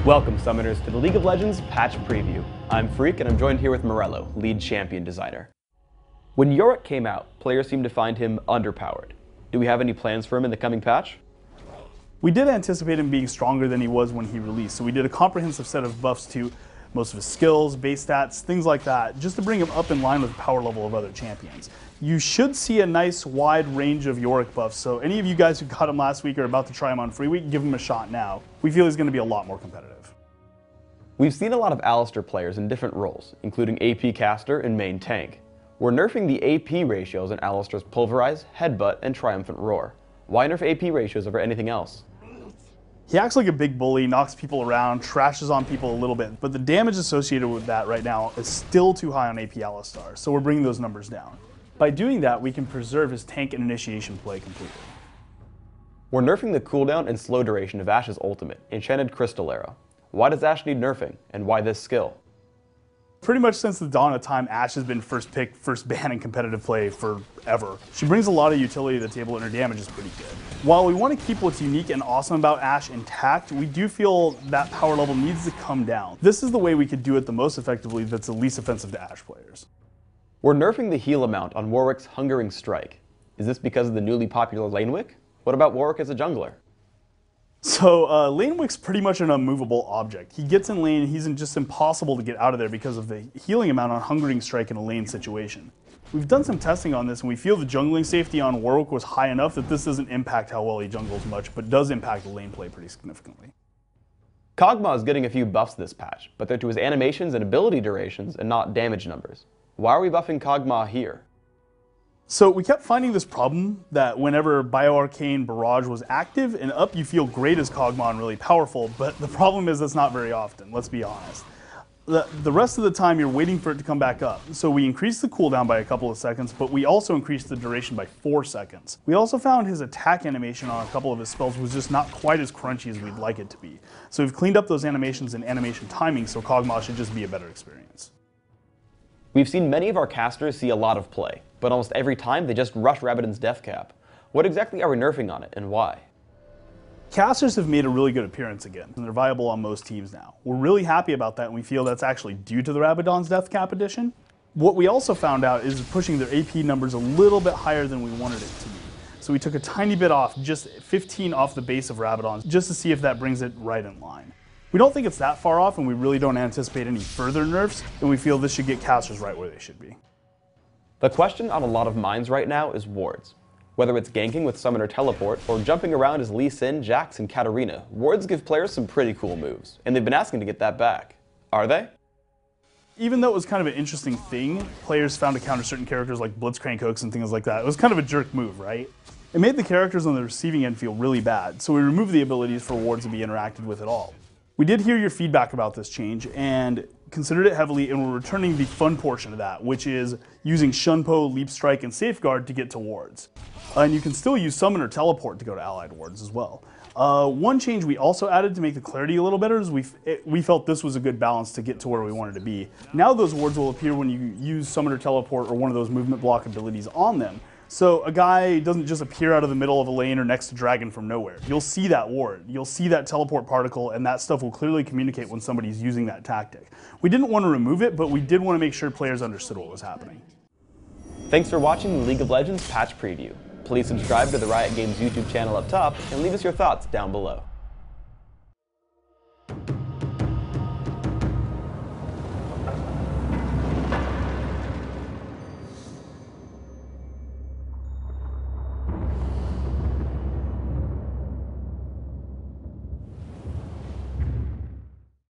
Welcome, Summoners, to the League of Legends Patch Preview. I'm Freak, and I'm joined here with Morello, lead champion designer. When Yorick came out, players seemed to find him underpowered. Do we have any plans for him in the coming patch? We did anticipate him being stronger than he was when he released, so we did a comprehensive set of buffs to most of his skills, base stats, things like that, just to bring him up in line with the power level of other champions. You should see a nice wide range of Yorick buffs, so any of you guys who got him last week or are about to try him on free week, give him a shot now. We feel he's going to be a lot more competitive. We've seen a lot of Alistar players in different roles, including AP caster and main tank. We're nerfing the AP ratios in Alistar's Pulverize, Headbutt, and Triumphant Roar. Why nerf AP ratios over anything else? He acts like a big bully, knocks people around, trashes on people a little bit, but the damage associated with that right now is still too high on AP Alistar, so we're bringing those numbers down. By doing that, we can preserve his tank and initiation play completely. We're nerfing the cooldown and slow duration of Ashe's ultimate, Enchanted Crystal Arrow. Why does Ashe need nerfing, and why this skill? Pretty much since the dawn of time, Ashe has been first pick, first ban in competitive play forever. She brings a lot of utility to the table and her damage is pretty good. While we want to keep what's unique and awesome about Ashe intact, we do feel that power level needs to come down. This is the way we could do it the most effectively that's the least offensive to Ashe players. We're nerfing the heal amount on Warwick's Hungering Strike. Is this because of the newly popular Lane Wick? What about Warwick as a jungler? So Lane Wick's pretty much an unmovable object. He gets in lane, he's just impossible to get out of there because of the healing amount on Hungering Strike in a lane situation. We've done some testing on this and we feel the jungling safety on Warwick was high enough that this doesn't impact how well he jungles much, but does impact the lane play pretty significantly. Kog'Maw is getting a few buffs this patch, but they're to his animations and ability durations and not damage numbers. Why are we buffing Kog'Maw here? So we kept finding this problem that whenever BioArcane Barrage was active and up, you feel great as Kog'Maw and really powerful, but the problem is that's not very often, let's be honest. The rest of the time you're waiting for it to come back up. So we increased the cooldown by a couple of seconds, but we also increased the duration by 4 seconds. We also found his attack animation on a couple of his spells was just not quite as crunchy as we'd like it to be. So we've cleaned up those animations and animation timing, so Kog'Maw should just be a better experience. We've seen many of our casters see a lot of play, but almost every time they just rush Rabadon's death cap. What exactly are we nerfing on it, and why? Casters have made a really good appearance again, and they're viable on most teams now. We're really happy about that, and we feel that's actually due to the Rabadon's death cap addition. What we also found out is pushing their AP numbers a little bit higher than we wanted it to be. So we took a tiny bit off, just 15 off the base of Rabadon's, just to see if that brings it right in line. We don't think it's that far off, and we really don't anticipate any further nerfs, and we feel this should get casters right where they should be. The question on a lot of minds right now is wards. Whether it's ganking with Summoner Teleport or jumping around as Lee Sin, Jax, and Katarina, wards give players some pretty cool moves, and they've been asking to get that back. Are they? Even though it was kind of an interesting thing, players found to counter certain characters like Blitzcrank hooks and things like that. It was kind of a jerk move, right? It made the characters on the receiving end feel really bad, so we removed the abilities for wards to be interacted with at all. We did hear your feedback about this change and considered it heavily, and we're returning the fun portion of that, which is using Shunpo, Leap Strike, and Safeguard to get to wards. And you can still use Summon or Teleport to go to allied wards as well. One change we also added to make the clarity a little better is we felt this was a good balance to get to where we wanted to be. Now those wards will appear when you use Summon or Teleport or one of those movement block abilities on them. So a guy doesn't just appear out of the middle of a lane or next to Dragon from nowhere. You'll see that ward, you'll see that teleport particle, and that stuff will clearly communicate when somebody's using that tactic. We didn't want to remove it, but we did want to make sure players understood what was happening. Thanks for watching the League of Legends Patch Preview. Please subscribe to the Riot Games YouTube channel up top and leave us your thoughts down below.